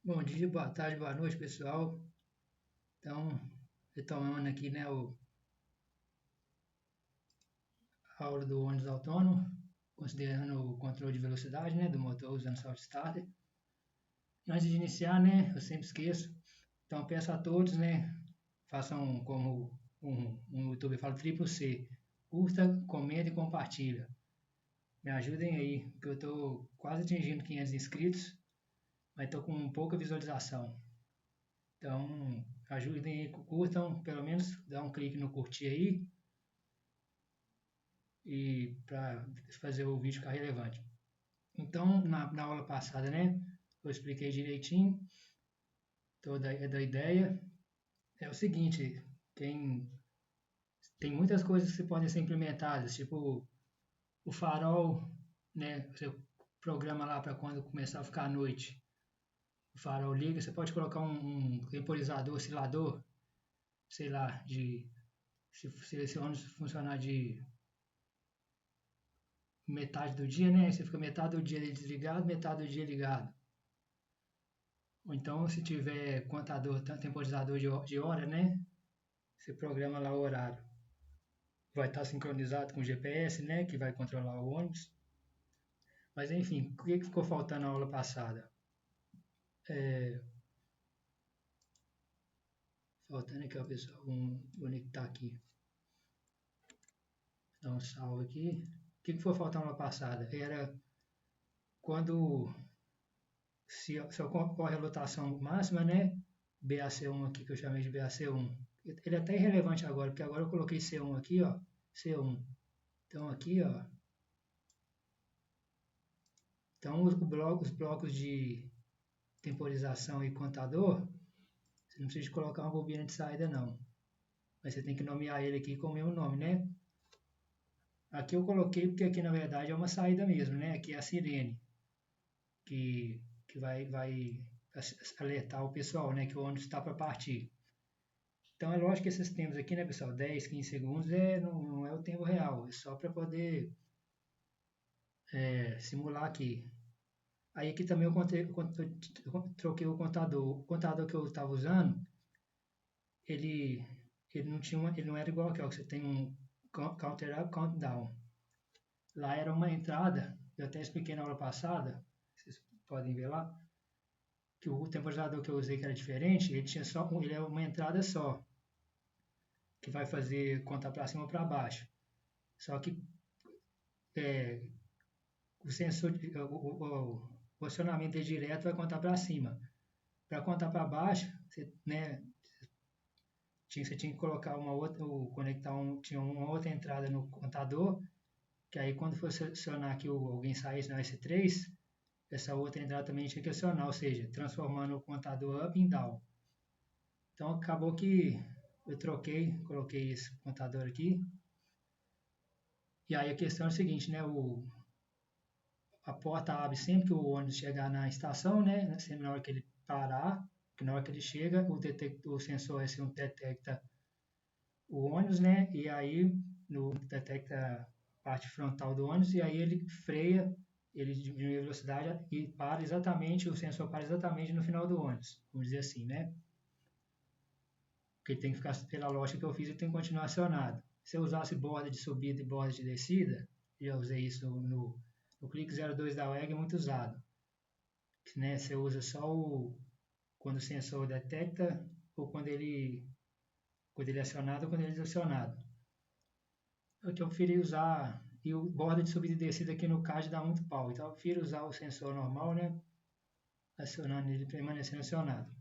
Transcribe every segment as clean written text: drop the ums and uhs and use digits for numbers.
Bom dia, boa tarde, boa noite, pessoal. Então, retomando aqui, né, a aula do ônibus autônomo, considerando o controle de velocidade, né, do motor usando Salt Starter. E antes de iniciar, né, eu sempre esqueço. Então, peço a todos, né, façam como um youtuber fala, triplo C. Curta, comenta e compartilha. Me ajudem aí, porque eu estou quase atingindo 500 inscritos, mas estou com pouca visualização. Então, ajudem aí, curtam, pelo menos dá um clique no curtir aí, e para fazer o vídeo ficar relevante. Então, na aula passada, né, eu expliquei direitinho toda a ideia. É o seguinte, tem muitas coisas que podem ser implementadas, tipo o farol, né, você programa lá para quando começar a ficar à noite, o farol liga, você pode colocar um temporizador, oscilador, sei lá, se esse ônibus funcionar de metade do dia, né? Você fica metade do dia desligado, metade do dia ligado. Ou então, se tiver contador, temporizador de hora, né? Você programa lá o horário. Vai estar sincronizado com o GPS, né? Que vai controlar o ônibus. Mas enfim, o que ficou faltando na aula passada? Faltando aqui, ó, pessoal. Vamos conectar aqui. Dá um salve aqui. O que ficou faltando na aula passada? Era quando se ocorre a lotação máxima, né? BAC1 aqui, que eu chamei de BAC1. Ele é até irrelevante agora, porque agora eu coloquei C1 aqui, ó. C1. Então aqui, ó. Então os blocos de temporização e contador, você não precisa colocar uma bobina de saída não. Mas você tem que nomear ele aqui com o mesmo nome, né? Aqui eu coloquei porque aqui na verdade é uma saída mesmo, né? Aqui é a sirene, que vai alertar o pessoal, né? Que o ônibus está para partir. Então é lógico que esses tempos aqui, né, pessoal, 10, 15 segundos não é o tempo real, é só para poder simular aqui. Aí aqui também eu troquei o contador. O contador que eu estava usando, ele, ele não era igual aqui, ó, que você tem um counter up, countdown. Lá era uma entrada, eu até expliquei na aula passada, vocês podem ver lá, que o temporizador que eu usei que era diferente, ele tinha só ele é uma entrada só, que vai fazer contar para cima ou para baixo. Só que é, o sensor, o acionamento é direto, vai contar para cima. Para contar para baixo, você, né, você tinha que colocar uma outra, conectar tinha uma outra entrada no contador, que aí quando fosse acionar que alguém saísse no S3, essa outra entrada também tinha que acionar, ou seja, transformando o contador up em down. Então acabou que eu coloquei esse contador aqui, e aí a questão é a seguinte, né, a porta abre sempre que o ônibus chegar na estação, né, sempre na hora que ele parar, que na hora que ele chega, o sensor S1 detecta o ônibus, né? E aí detecta a parte frontal do ônibus e aí ele freia, ele diminui a velocidade e para exatamente, o sensor para exatamente no final do ônibus, vamos dizer assim, né? Porque ele tem que ficar, pela lógica que eu fiz, ele tem que continuar acionado. Se eu usasse borda de subida e borda de descida, eu usei isso no clique 02 da WEG, é muito usado. Né? Você usa só quando o sensor detecta ou quando ele é acionado ou quando ele é desacionado. Eu preferi usar, e o borda de subida e descida aqui no CAD dá muito pau, então eu prefiro usar o sensor normal, né, acionando ele, permanecendo acionado.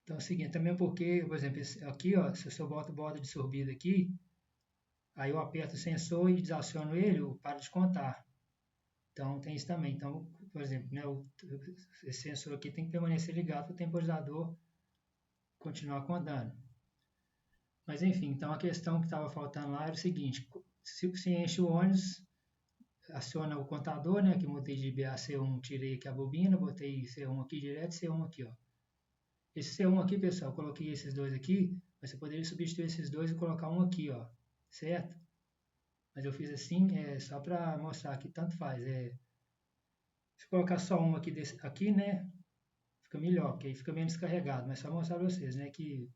Então é o seguinte, também porque, por exemplo, aqui, ó, se eu boto borda de subida aqui, aí eu aperto o sensor e desaciono ele, eu paro de contar. Então tem isso também. Então, por exemplo, né, esse sensor aqui tem que permanecer ligado para o temporizador continuar contando. Mas enfim, então a questão que estava faltando lá era o seguinte, se enche o ônibus, aciona o contador, né, que mudei de BA-C1, tirei aqui a bobina, botei C1 aqui direto, C1 aqui, ó. Esse C1 aqui, pessoal, coloquei esses dois aqui, mas você poderia substituir esses dois e colocar um aqui, ó, certo? Mas eu fiz assim, só para mostrar que tanto faz, se colocar só um aqui, aqui, né, fica melhor, porque aí fica menos carregado, mas só mostrar para vocês, né, que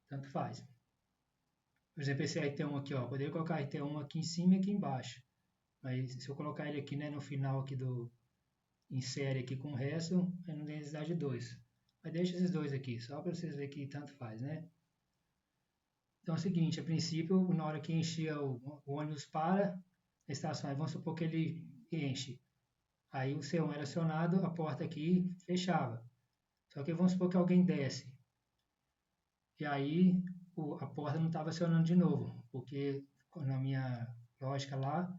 tanto faz. Por exemplo, esse RT1 aqui, ó, poderia colocar RT1 aqui em cima e aqui embaixo, mas se eu colocar ele aqui, né, no final aqui em série aqui com o resto, aí não tem necessidade de dois. Mas deixa esses dois aqui, só para vocês verem que tanto faz, né? Então é o seguinte, a princípio, na hora que enchia o ônibus para a estação, aí vamos supor que ele enche. Aí o C1 era acionado, a porta aqui fechava. Só que vamos supor que alguém desce. E aí a porta não estava acionando de novo, porque na minha lógica lá,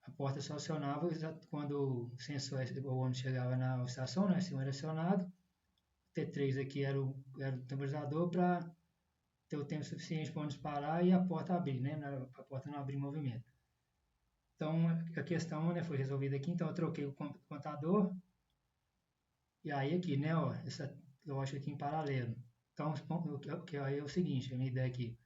a porta só acionava quando o sensor, o ônibus chegava na estação, né? C1 era acionado. O T3 aqui era o temporizador para ter o tempo suficiente para o ônibus parar e a porta abrir, né? A porta não abrir movimento. Então a questão, né, foi resolvida aqui, então eu troquei o contador e aí aqui, né, ó, essa lógica aqui em paralelo. Então aí é o seguinte, a minha ideia aqui,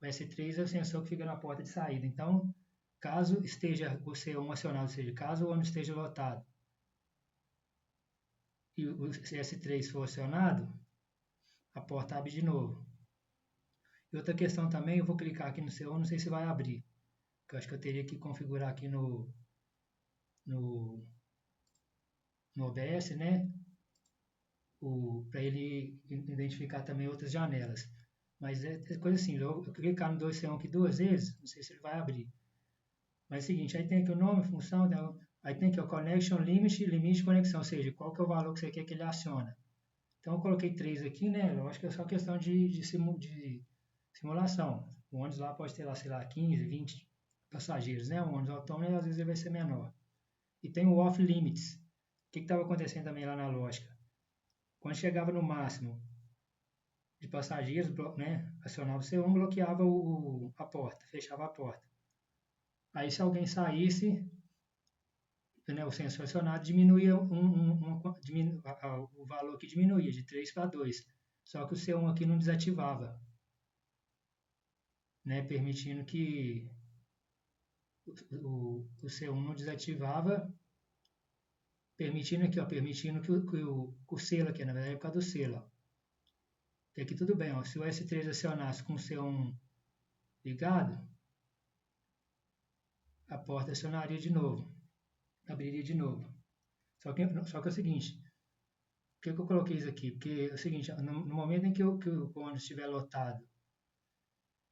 o S3 é o sensor que fica na porta de saída. Então, caso esteja o C1 acionado, ou seja, caso o ônibus esteja lotado e o S3 for acionado, a porta abre de novo. E outra questão também, eu vou clicar aqui no C1, não sei se vai abrir, que eu acho que eu teria que configurar aqui no OBS, né? Para ele identificar também outras janelas. Mas é coisa assim, eu clicar no 2C1 aqui duas vezes, não sei se ele vai abrir. Mas é o seguinte, aí tem aqui o nome, função, aí tem aqui o connection limit, limite de conexão, ou seja, qual que é o valor que você quer que ele aciona. Então eu coloquei 3 aqui, né? Eu acho que é só questão de simulação. O ônibus lá pode ter lá, sei lá, 15, 20 passageiros, né? O ônibus autônomo, às vezes ele vai ser menor. E tem o off limits. O que estava acontecendo também lá na lógica? Quando chegava no máximo de passageiros, né, acionava o C1, bloqueava a porta, fechava a porta. Aí se alguém saísse, né, o sensor acionado diminuía o valor que diminuía de 3 para 2. Só que o C1 aqui não desativava, né, permitindo que o C1 não desativava, permitindo aqui, ó, permitindo que o selo aqui, na verdade é por causa do selo, ó. E aqui tudo bem, ó, se o S3 acionasse com o C1 ligado, a porta acionaria de novo, abriria de novo. Só que é o seguinte, por que eu coloquei isso aqui? Porque é o seguinte, no momento em que o ônibus estiver lotado,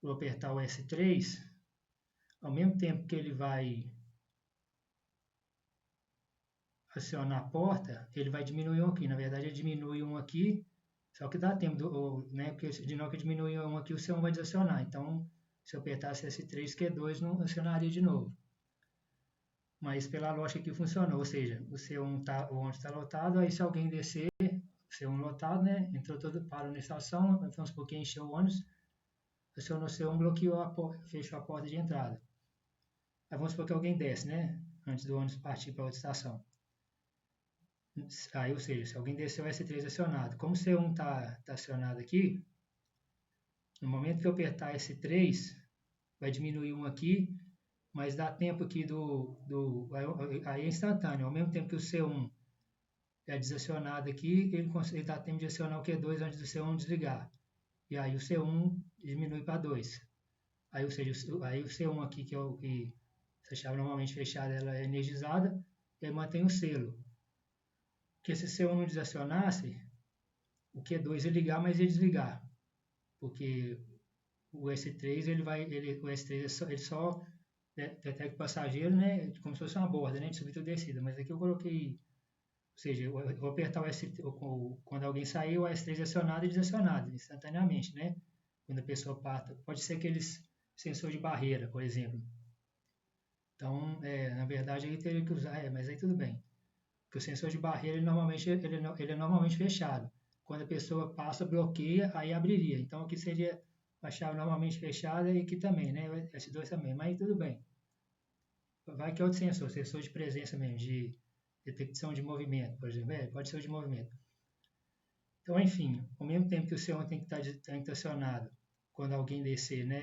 vou apertar o S3, ao mesmo tempo que ele vai acionar a porta, ele vai diminuir um aqui. Na verdade, ele diminui um aqui, só que dá tempo, né? Porque de novo que diminui um aqui, o C1 vai desacionar. Então, se eu apertasse S3, Q2 não acionaria de novo. Mas pela lógica que funcionou, ou seja, o C1 o ônibus está lotado, aí se alguém descer, C1 lotado, né? Entrou todo, parou na estação, vamos supor que encheu o ônibus, acionou o C1, bloqueou a porta, fechou a porta de entrada. Aí vamos supor que alguém desce, né? Antes do ônibus partir para outra estação. Aí, ou seja, se alguém desceu o S3 acionado, como o C1 está acionado aqui, no momento que eu apertar S3, vai diminuir um aqui, mas dá tempo aqui aí é instantâneo, ao mesmo tempo que o C1 é desacionado aqui, ele dá tempo de acionar o Q2 antes do C1 desligar. E aí o C1 diminui para 2. Aí, ou seja, aí o C1 aqui, que é o que essa chave normalmente fechada, ela é energizada, e aí mantém o selo. Porque se o C1 não desacionasse, o Q2 ia ligar, mas ia desligar. Porque o S3, o S3 ele só detecta o passageiro, né, como se fosse uma borda, né, de subida ou descida. Mas aqui eu coloquei, ou seja, eu vou apertar o S3, quando alguém sair, o S3 é acionado e desacionado instantaneamente, né? Quando a pessoa parta. Pode ser aqueles sensor de barreira, por exemplo. Então, na verdade, aí teria que usar, mas aí tudo bem. Porque o sensor de barreira, ele é normalmente fechado. Quando a pessoa passa, bloqueia, aí abriria. Então, aqui seria a chave normalmente fechada e aqui também, né? O S2 também, mas tudo bem. Vai que é outro sensor de presença mesmo, de detecção de movimento, por exemplo. Pode ser o de movimento. Então, enfim, ao mesmo tempo que o C1 tem que estar acionado quando alguém descer, né?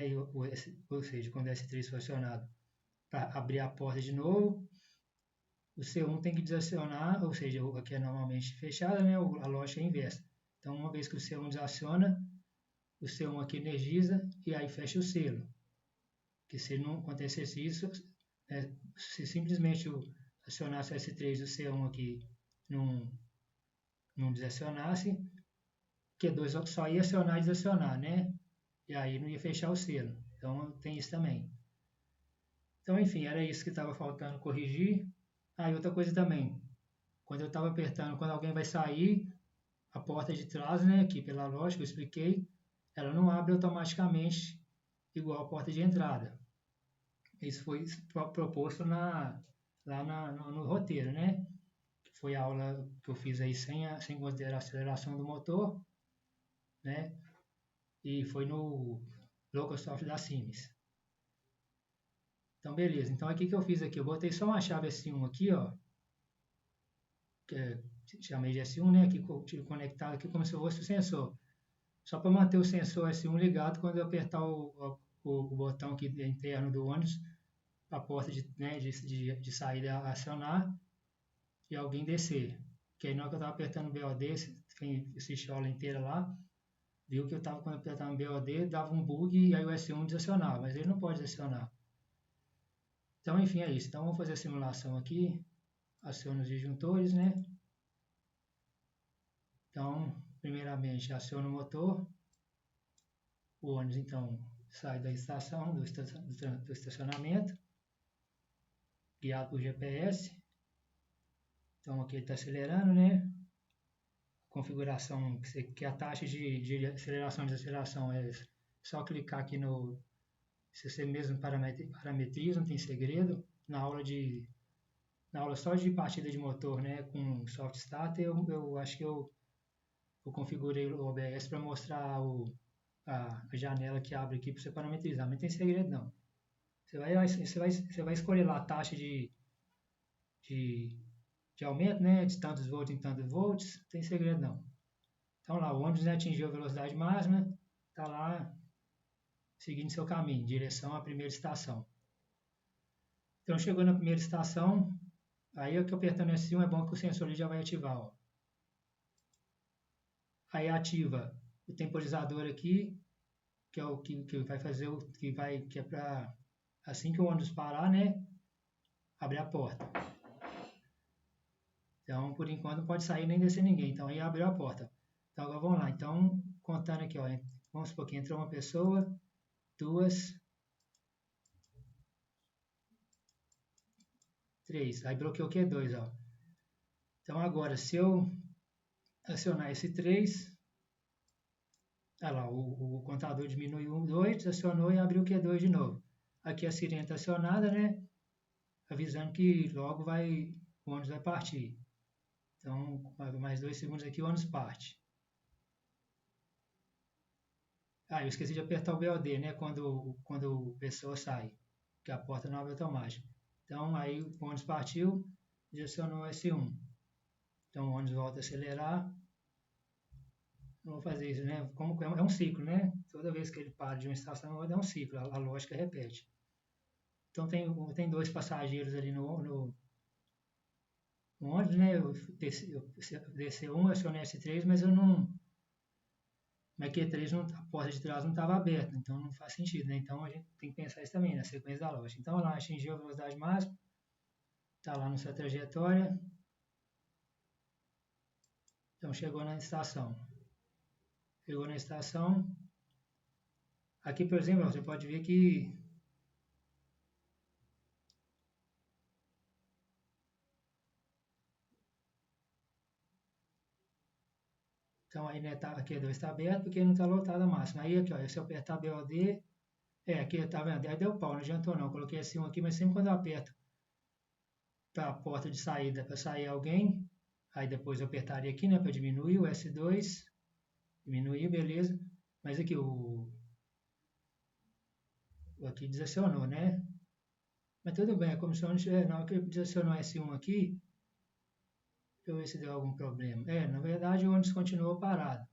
Ou seja, quando o S3 for acionado, para abrir a porta de novo. o C1 tem que desacionar, ou seja, aqui é normalmente fechada, né? A lógica é inversa. Então, uma vez que o C1 desaciona, o C1 aqui energiza e aí fecha o selo. Que se não acontecesse isso, né, se simplesmente acionasse o S3 e o C1 aqui não desacionasse, Q2 só ia acionar e desacionar, né? E aí não ia fechar o selo. Então tem isso também. Então, enfim, era isso que estava faltando corrigir. Ah, e outra coisa também. Quando eu estava apertando, quando alguém vai sair, a porta de trás, né, aqui pela lógica, eu expliquei, ela não abre automaticamente igual a porta de entrada. Isso foi proposto no roteiro, né? Foi a aula que eu fiz aí sem considerar a aceleração do motor, né? E foi no Localsoft da Siemens. Então, beleza. Então, aqui que eu fiz aqui, eu botei só uma chave S1 aqui, ó, que chamei de S1, né? Aqui conectado aqui como se fosse o sensor. Só para manter o sensor S1 ligado quando eu apertar o botão aqui interno do ônibus, a porta de saída acionar e alguém descer. Que aí na hora que eu estava apertando o BOD, quem assistiu a aula inteira lá, viu que eu estava quando apertava o BOD, dava um bug e aí o S1 desacionava, mas ele não pode desacionar. Então, enfim, é isso. Então, vamos fazer a simulação aqui. Aciona os disjuntores, né? Então, primeiramente, aciona o motor. O ônibus, então, sai da estação, do estacionamento, guiado por GPS. Então, aqui ele está acelerando, né? Configuração, que a taxa de aceleração e desaceleração é só clicar aqui no... Se você mesmo parametriza, não tem segredo. Na aula só de partida de motor, né? Com soft start, eu acho que eu configurei o OBS para mostrar a janela que abre aqui para você parametrizar, mas não tem segredo não. Você vai escolher lá a taxa de aumento, né, de tantos volts em tantos volts, não tem segredo não. Então lá, o ônibus, né, atingiu a velocidade máxima, está lá seguindo seu caminho, em direção à primeira estação. Então chegou na primeira estação, aí que apertando S1 é bom que o sensor já vai ativar, ó. Aí ativa o temporizador aqui, que é o que vai fazer que é para assim que o ônibus parar, né, abrir a porta. Então, por enquanto não pode sair nem descer ninguém. Então aí abriu a porta. Então agora vamos lá. Então, contando aqui, ó, vamos supor que entrou uma pessoa, duas, três. Aí bloqueou o Q2, ó. Então agora, se eu acionar esse 3, olha lá, o contador diminuiu 2, acionou e abriu o Q2 de novo. Aqui a sirene está acionada, né? Avisando que logo o ônibus vai partir. Então, mais 2 segundos aqui, o ônibus parte. Ah, eu esqueci de apertar o BOD, né? Quando a pessoa sai, que a porta não abre automática. Então, aí o ônibus partiu, direcionou S1. Então, o ônibus volta a acelerar. Eu vou fazer isso, né? Como é um ciclo, né? Toda vez que ele para de uma estação, é um ciclo, a lógica repete. Então, tem 2 passageiros ali no ônibus, né? Eu desci um, acionei S3, mas eu não... Mas Q3, a porta de trás não estava aberta, então não faz sentido, né? Então a gente tem que pensar isso também, na sequência da lógica. Então lá, atingiu a velocidade máxima, está lá na sua trajetória. Então chegou na estação. Chegou na estação. Aqui, por exemplo, você pode ver que então aí, né, a Q2 está aberto porque não está lotada a máxima. Aí aqui, ó, se eu apertar BOD, aqui tá vendo? Aí deu pau, não adiantou não. Coloquei S1 aqui, mas sempre quando eu aperto para a porta de saída, para sair alguém, aí depois eu apertaria aqui, né, para diminuir o S2, diminuir, beleza. Mas aqui aqui desacionou, né? Mas tudo bem, a comissão na hora que desacionou S1 aqui, deixa eu ver se deu algum problema. Na verdade o ônibus continuou parado.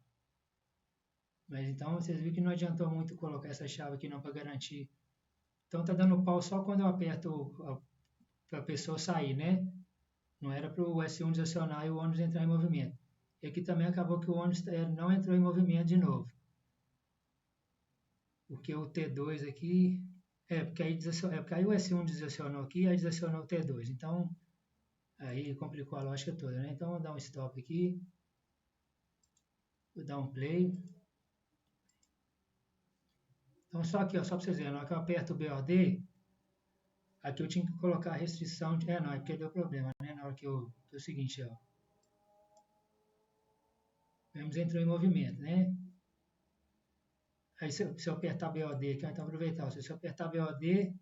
Mas então vocês viram que não adiantou muito colocar essa chave aqui não para garantir. Então tá dando pau só quando eu aperto para a pessoa sair, né? Não era para o S1 desacionar e o ônibus entrar em movimento. E aqui também acabou que o ônibus não entrou em movimento de novo. Porque o T2 aqui... porque aí o S1 desacionou aqui e aí desacionou o T2. Então, aí complicou a lógica toda, né? Então, vou dar um stop aqui. Vou dar um play. Então, só aqui, ó, só para vocês verem, na hora que eu aperto o BOD, aqui eu tinha que colocar a restrição de... não, é porque deu problema, né? Na hora que eu... É o seguinte, ó. O ônibus entrou em movimento, né? Aí se eu apertar BOD aqui, então aproveitar, se eu apertar BOD,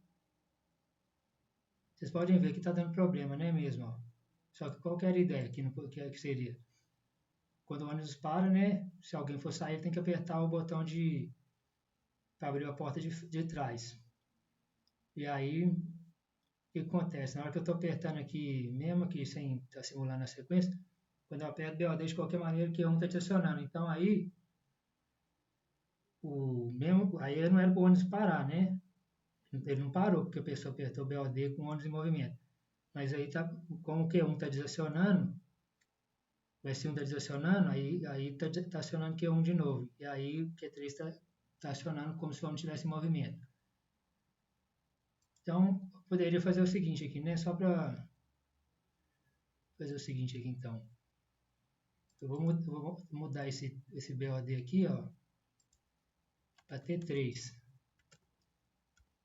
vocês podem ver que está dando problema, né mesmo? Ó. Só que qual que era a ideia que seria? Quando o ônibus para, né? Se alguém for sair, tem que apertar o botão para abrir a porta de trás. E aí, o que acontece? Na hora que eu estou apertando aqui, mesmo aqui sem estar simulando a sequência, quando eu aperto BOD de qualquer maneira, que um está adicionando. Então aí, aí não era para o ônibus parar, né? Ele não parou, porque a pessoa apertou o BOD com o ônibus em movimento. Mas aí, como o Q1 está desacionando, o S1 está desacionando, aí está acionando Q1 de novo. E aí o Q3 está acionando como se o ônibus estivesse em movimento. Então, eu poderia fazer o seguinte aqui, né? Só para fazer o seguinte aqui, então. Eu vou mudar esse BOD aqui, ó, para T3.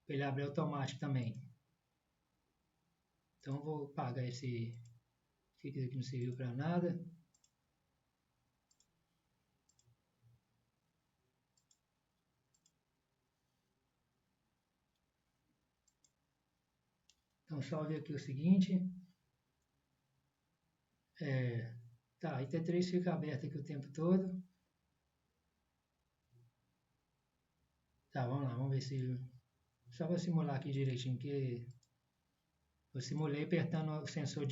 Para ele abrir automático também. Então, eu vou apagar esse aqui que não serviu para nada. Então, só ver aqui o seguinte. Tá, e T3 fica aberto aqui o tempo todo. Tá, vamos lá, vamos ver se... Só vou simular aqui direitinho, que eu simulei apertando o sensor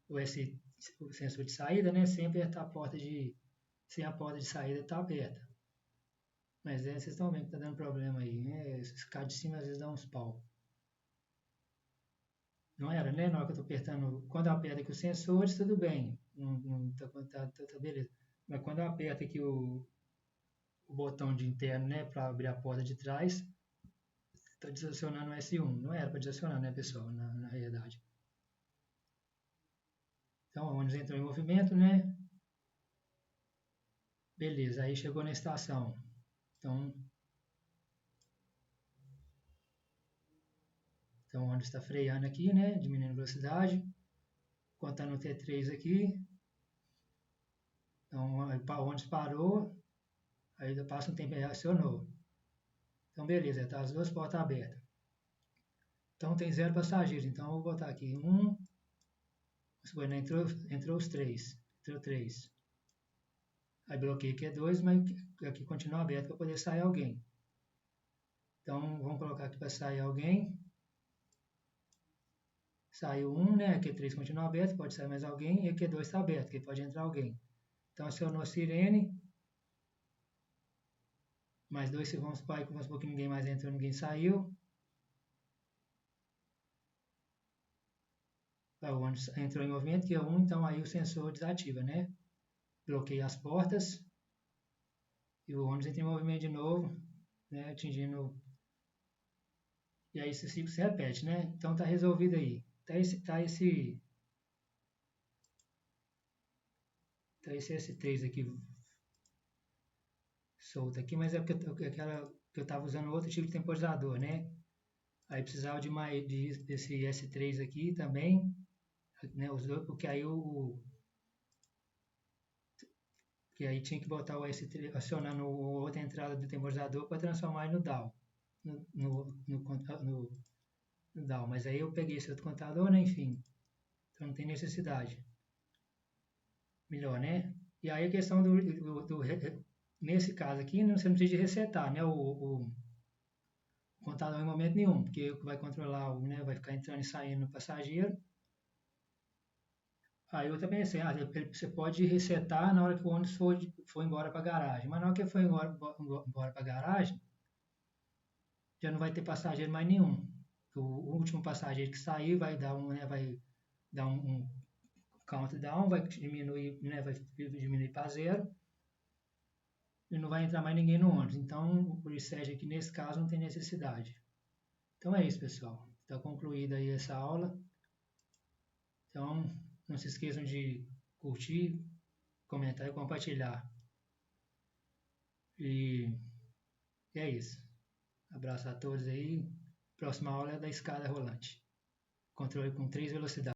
o sensor de saída, né? Sem apertar sem a porta de saída estar aberta. Mas vocês estão vendo que tá dando problema aí, né? Esses caras de cima às vezes dão uns pau. Não era, né? Na hora que eu tô apertando, quando eu aperto aqui os sensores, tudo bem. Não tá beleza. Mas quando eu aperto aqui o botão de interno, né? Para abrir a porta de trás, está desacionando o S1. Não era para desacionar, né, pessoal? Na realidade. Então, o ônibus entrou em movimento, né? Beleza, aí chegou na estação. Então o ônibus está freando aqui, né? Diminuindo a velocidade. Contando o T3 aqui. Então o ônibus parou. Aí passa um tempo e reacionou. Então beleza, está as duas portas abertas. Então tem 0 passageiros. Então eu vou botar aqui 1. Entrou os 3. Entrou 3. Aí bloqueei aqui é 2, mas aqui continua aberto para poder sair alguém. Então vamos colocar aqui para sair alguém. Saiu 1, né? Q3 continua aberto, pode sair mais alguém. E Q2 está aberto, que pode entrar alguém. Então acionou a sirene. Mais 2 segundos, vamos supor que ninguém mais entrou, ninguém saiu. O ônibus entrou em movimento, que é 1, então aí o sensor desativa, né? Bloqueia as portas. E o ônibus entra em movimento de novo, né? Atingindo... E aí esse ciclo se repete, né? Então tá resolvido aí. Tá esse S3 aqui solto aqui, mas é porque eu estava usando outro tipo de temporizador, né? Aí precisava desse S3 aqui também, né? Os dois, porque aí tinha que botar o S3, acionando a outra entrada do temporizador para transformar no DAW, no DAW. Mas aí eu peguei esse outro contador, né? Enfim, então não tem necessidade. Melhor, né? E aí a questão nesse caso aqui, você não precisa de resetar, né? O contador em momento nenhum, porque vai controlar, né? Vai ficar entrando e saindo no passageiro. Aí eu também pensei, você pode resetar na hora que o ônibus for embora para a garagem, mas na hora que ele for embora para a garagem, já não vai ter passageiro mais nenhum. O último passageiro que sair vai dar né? dar um countdown, vai diminuir, né, vai diminuir para 0 e não vai entrar mais ninguém no ônibus. Então, o reset aqui nesse caso não tem necessidade. Então é isso, pessoal. Está concluída aí essa aula. Então, não se esqueçam de curtir, comentar e compartilhar. E é isso. Abraço a todos aí. Próxima aula é da escada rolante. Controle com 3 velocidades.